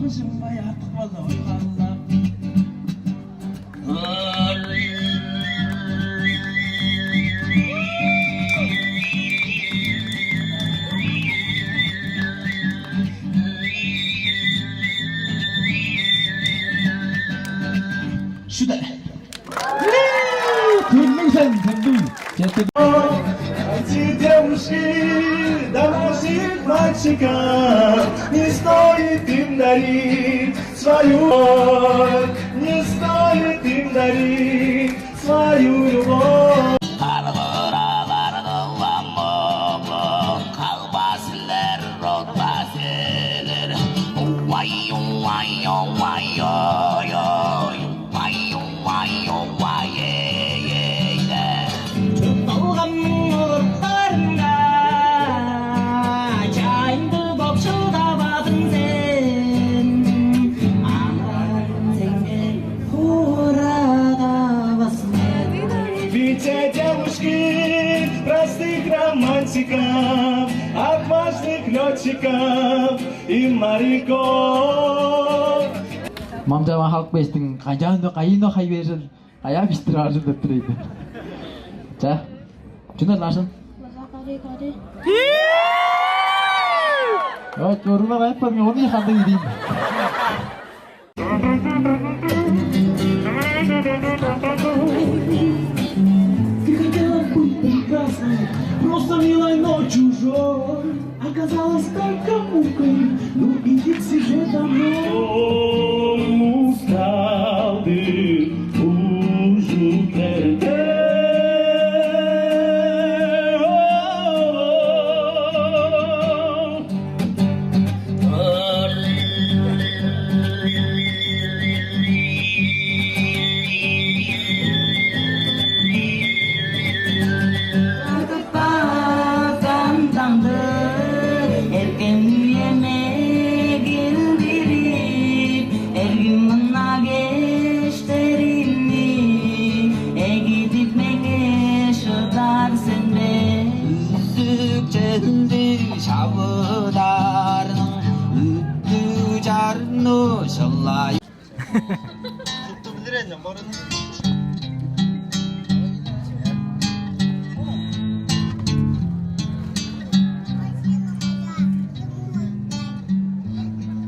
Gözüm bayat vallahi Allah. Сюда. Эти девушки доносит мальчика, не стоит им дарить свою любовь, не стоит им дарить свою любовь. Все девушки простых романтиков, отважных летчиков и моряков. Мамжама халық бестің қайыны хайбежіл аябистір аржын деп тұрайды. Жа, жүнер лашын? Ой, көрініп айтпа, мен оны қандай деймін. Просто милой, но чужой. Оказалось только мукой. Ну идите же домой. Устал ты, уже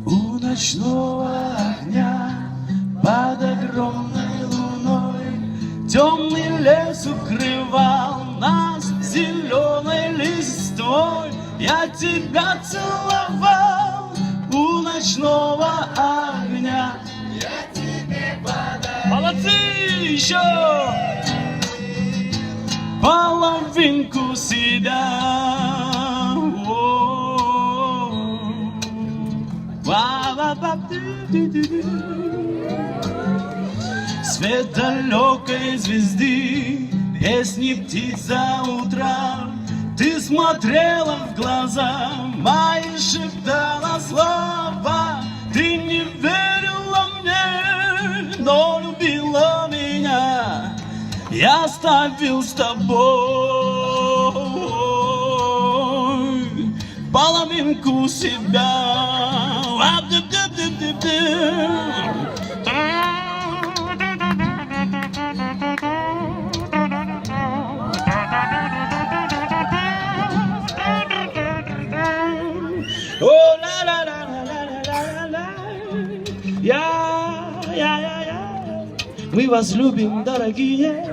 У ночного огня под огромной луной темный лес укрывал нас зеленой листвой. Я тебя целовал у ночного огня. Я тебе подарил. Молодцы еще! Половинку себя. Свет далекой звезды, песни птиц за утра. Ты смотрела в глаза мои, шептала слова. Ты не верила мне, но любила меня. Я оставил с тобой половинку себя. Мы вас любим, дорогие.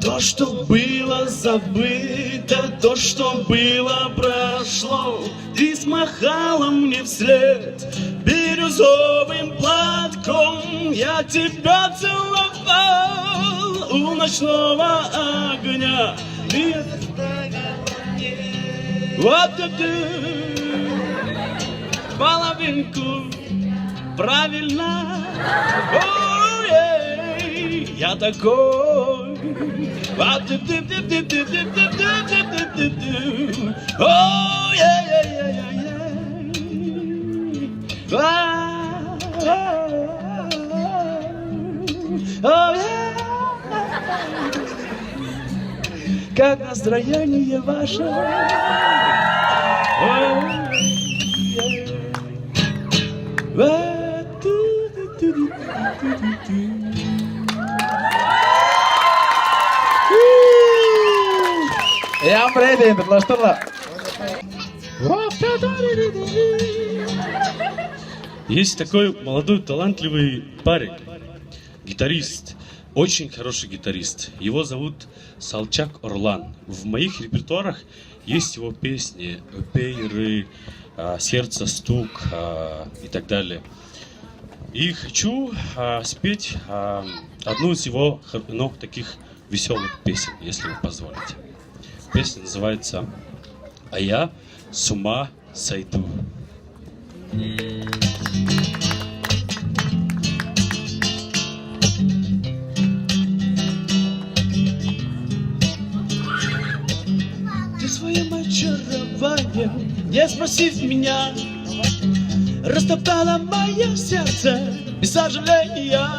То, что было забыто, то, что было прошло, ты смахала мне вслед бирюзовым платком. Я тебя целовал у ночного огня. Вот ты половинку правильно. Я такой. как настроение ваше? Я ready енді құлаштырлар. Есть такой молодой талантливый парень, гитарист, очень хороший гитарист. Его зовут Салчак Орлан. В моих репертуарах есть его песни «Пейры», «Сердце стук» и так далее. И хочу спеть одну из его таких веселых песен, если вы позволите. Песня называется «А я с ума сойду». Ты своим очарованием, не спросив меня, растоптала мое сердце без сожаления.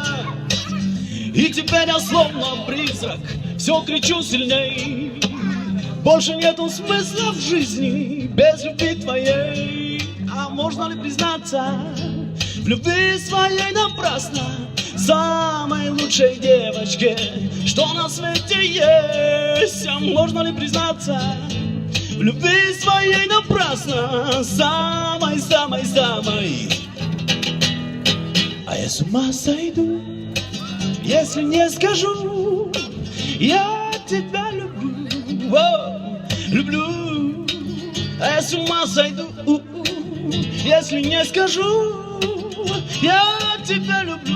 И теперь я словно призрак, все кричу сильней. Больше нету смысла в жизни без любви твоей. А можно ли признаться в любви своей напрасно самой лучшей девочке, что на свете есть? А можно ли признаться в любви своей напрасно самой-самой-самой? А я с ума сойду, если не скажу, я тебя люблю, люблю. А я с ума сойду, если не скажу, я тебя люблю.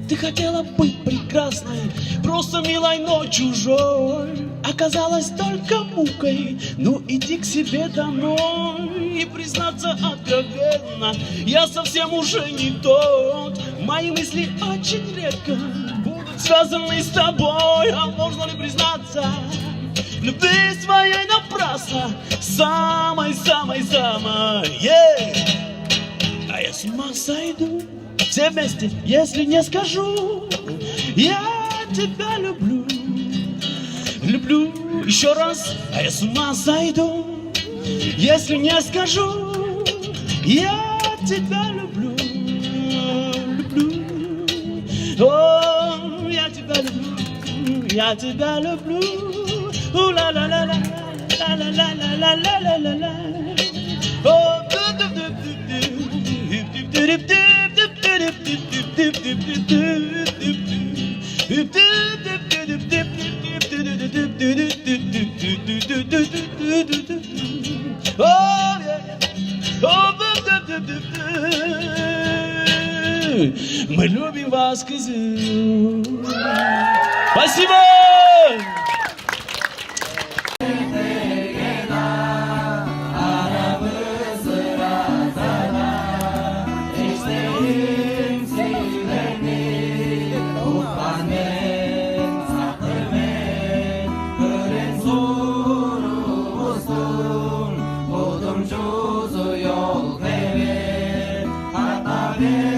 Ты хотела быть прекрасной, просто милой, но чужой. Оказалась только мукой, ну иди к себе домой. И признаться откровенно, я совсем уже не тот. Мои мысли очень редко будут связаны с тобой. А можно ли признаться в любви своей напрасно самой-самой-самой? А я с ума сойду, все вместе, если не скажу, я тебя люблю, люблю. Еще раз, а я с ума сойду, если не скажу, я тебя люблю, люблю. О, я тебя люблю, я тебя люблю. Ла-ла-ла-ла-ла-ла-ла-ла-ла-ла-ла-ла. О, мы любим вас, кызы. Спасибо! Amen.